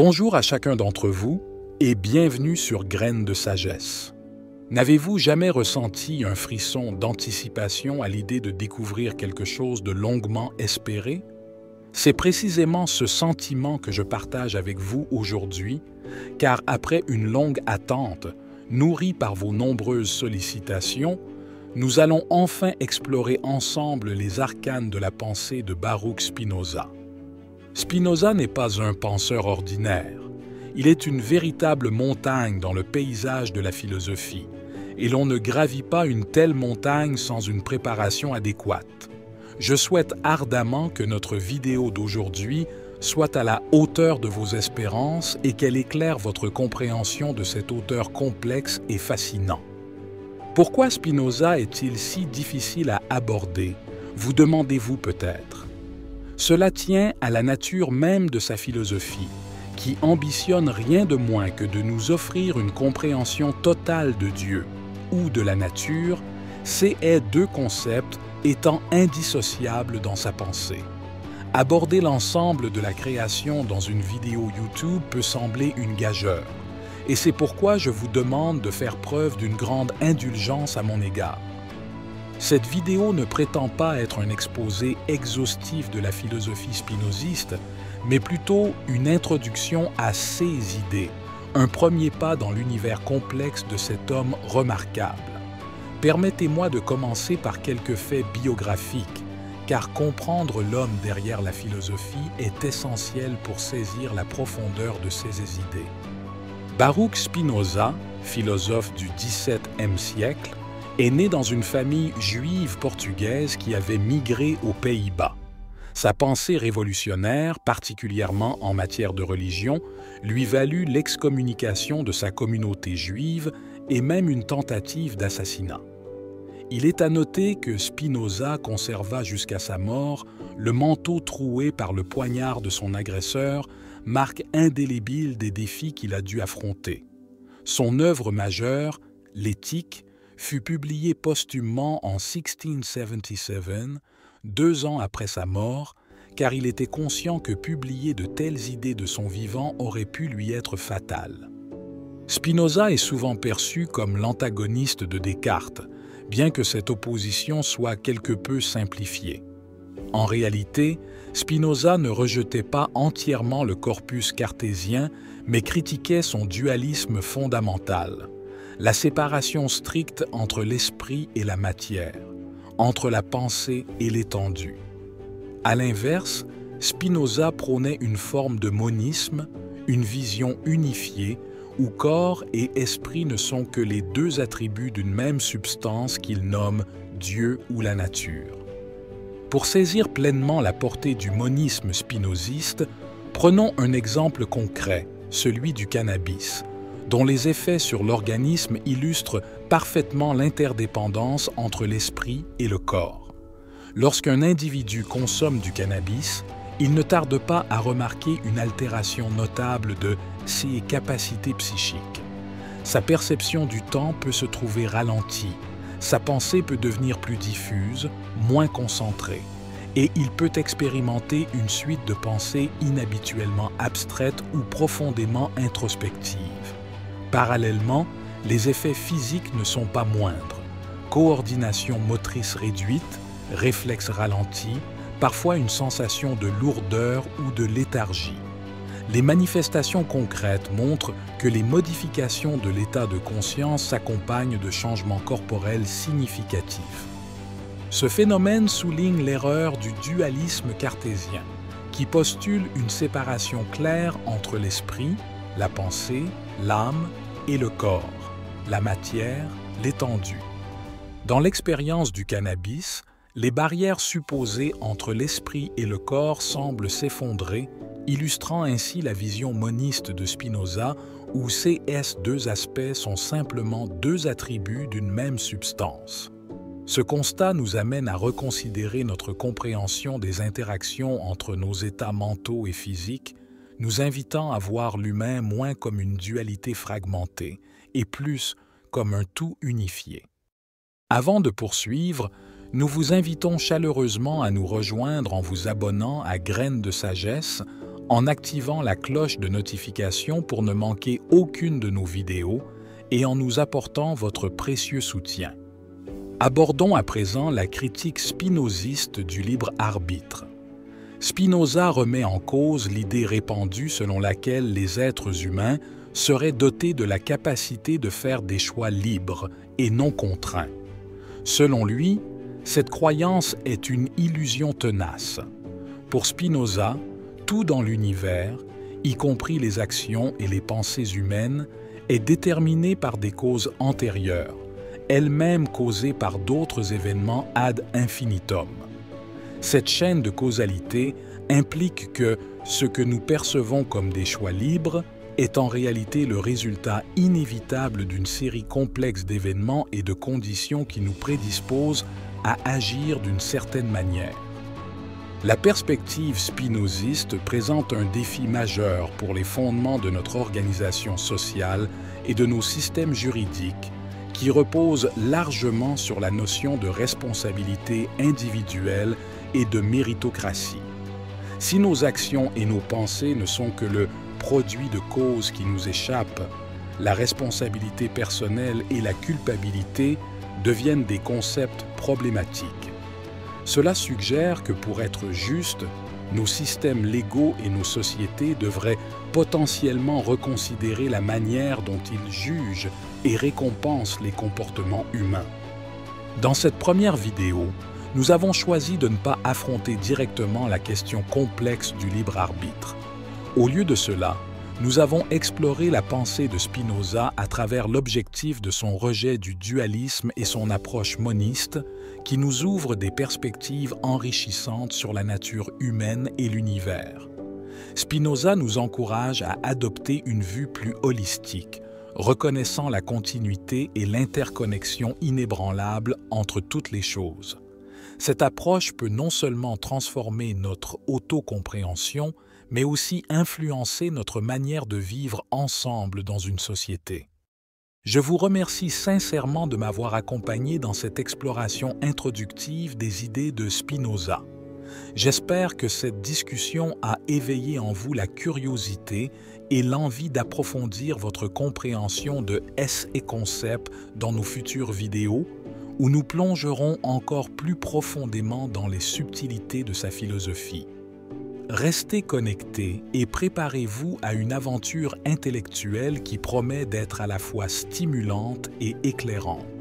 Bonjour à chacun d'entre vous et bienvenue sur Graines de sagesse. N'avez-vous jamais ressenti un frisson d'anticipation à l'idée de découvrir quelque chose de longuement espéré? C'est précisément ce sentiment que je partage avec vous aujourd'hui, car après une longue attente, nourrie par vos nombreuses sollicitations, nous allons enfin explorer ensemble les arcanes de la pensée de Baruch Spinoza. Spinoza n'est pas un penseur ordinaire. Il est une véritable montagne dans le paysage de la philosophie, et l'on ne gravit pas une telle montagne sans une préparation adéquate. Je souhaite ardemment que notre vidéo d'aujourd'hui soit à la hauteur de vos espérances et qu'elle éclaire votre compréhension de cet auteur complexe et fascinant. Pourquoi Spinoza est-il si difficile à aborder? Vous demandez-vous peut-être. Cela tient à la nature même de sa philosophie, qui ambitionne rien de moins que de nous offrir une compréhension totale de Dieu ou de la nature, ces deux concepts étant indissociables dans sa pensée. Aborder l'ensemble de la création dans une vidéo YouTube peut sembler une gageure, et c'est pourquoi je vous demande de faire preuve d'une grande indulgence à mon égard. Cette vidéo ne prétend pas être un exposé exhaustif de la philosophie spinoziste, mais plutôt une introduction à ses idées, un premier pas dans l'univers complexe de cet homme remarquable. Permettez-moi de commencer par quelques faits biographiques, car comprendre l'homme derrière la philosophie est essentiel pour saisir la profondeur de ses idées. Baruch Spinoza, philosophe du XVIIe siècle, est né dans une famille juive portugaise qui avait migré aux Pays-Bas. Sa pensée révolutionnaire, particulièrement en matière de religion, lui valut l'excommunication de sa communauté juive et même une tentative d'assassinat. Il est à noter que Spinoza conserva jusqu'à sa mort le manteau troué par le poignard de son agresseur, marque indélébile des défis qu'il a dû affronter. Son œuvre majeure, l'Éthique, fut publiée posthumement en 1677, 2 ans après sa mort, car il était conscient que publier de telles idées de son vivant aurait pu lui être fatal. Spinoza est souvent perçu comme l'antagoniste de Descartes, bien que cette opposition soit quelque peu simplifiée. En réalité, Spinoza ne rejetait pas entièrement le corpus cartésien, mais critiquait son dualisme fondamental, la séparation stricte entre l'esprit et la matière, entre la pensée et l'étendue. À l'inverse, Spinoza prônait une forme de monisme, une vision unifiée, où corps et esprit ne sont que les deux attributs d'une même substance qu'il nomme Dieu ou la nature. Pour saisir pleinement la portée du monisme spinoziste, prenons un exemple concret, celui du cannabis, dont les effets sur l'organisme illustrent parfaitement l'interdépendance entre l'esprit et le corps. Lorsqu'un individu consomme du cannabis, il ne tarde pas à remarquer une altération notable de ses capacités psychiques. Sa perception du temps peut se trouver ralentie, sa pensée peut devenir plus diffuse, moins concentrée, et il peut expérimenter une suite de pensées inhabituellement abstraites ou profondément introspectives. Parallèlement, les effets physiques ne sont pas moindres. Coordination motrice réduite, réflexes ralentis, parfois une sensation de lourdeur ou de léthargie. Les manifestations concrètes montrent que les modifications de l'état de conscience s'accompagnent de changements corporels significatifs. Ce phénomène souligne l'erreur du dualisme cartésien, qui postule une séparation claire entre l'esprit, la pensée, l'âme et le corps, la matière, l'étendue. Dans l'expérience du cannabis, les barrières supposées entre l'esprit et le corps semblent s'effondrer, illustrant ainsi la vision moniste de Spinoza où ces deux aspects sont simplement deux attributs d'une même substance. Ce constat nous amène à reconsidérer notre compréhension des interactions entre nos états mentaux et physiques, nous invitant à voir l'humain moins comme une dualité fragmentée et plus comme un tout unifié. Avant de poursuivre, nous vous invitons chaleureusement à nous rejoindre en vous abonnant à Graines de sagesse, en activant la cloche de notification pour ne manquer aucune de nos vidéos et en nous apportant votre précieux soutien. Abordons à présent la critique spinoziste du libre arbitre. Spinoza remet en cause l'idée répandue selon laquelle les êtres humains seraient dotés de la capacité de faire des choix libres et non contraints. Selon lui, cette croyance est une illusion tenace. Pour Spinoza, tout dans l'univers, y compris les actions et les pensées humaines, est déterminé par des causes antérieures, elles-mêmes causées par d'autres événements ad infinitum. Cette chaîne de causalité implique que ce que nous percevons comme des choix libres est en réalité le résultat inévitable d'une série complexe d'événements et de conditions qui nous prédisposent à agir d'une certaine manière. La perspective spinoziste présente un défi majeur pour les fondements de notre organisation sociale et de nos systèmes juridiques, qui reposent largement sur la notion de responsabilité individuelle et de méritocratie. Si nos actions et nos pensées ne sont que le produit de causes qui nous échappent, la responsabilité personnelle et la culpabilité deviennent des concepts problématiques. Cela suggère que pour être juste, nos systèmes légaux et nos sociétés devraient potentiellement reconsidérer la manière dont ils jugent et récompensent les comportements humains. Dans cette première vidéo, nous avons choisi de ne pas affronter directement la question complexe du libre arbitre. Au lieu de cela, nous avons exploré la pensée de Spinoza à travers l'objectif de son rejet du dualisme et son approche moniste, qui nous ouvre des perspectives enrichissantes sur la nature humaine et l'univers. Spinoza nous encourage à adopter une vue plus holistique, reconnaissant la continuité et l'interconnexion inébranlable entre toutes les choses. Cette approche peut non seulement transformer notre autocompréhension, mais aussi influencer notre manière de vivre ensemble dans une société. Je vous remercie sincèrement de m'avoir accompagné dans cette exploration introductive des idées de Spinoza. J'espère que cette discussion a éveillé en vous la curiosité et l'envie d'approfondir votre compréhension de esse et concept dans nos futures vidéos, où nous plongerons encore plus profondément dans les subtilités de sa philosophie. Restez connectés et préparez-vous à une aventure intellectuelle qui promet d'être à la fois stimulante et éclairante.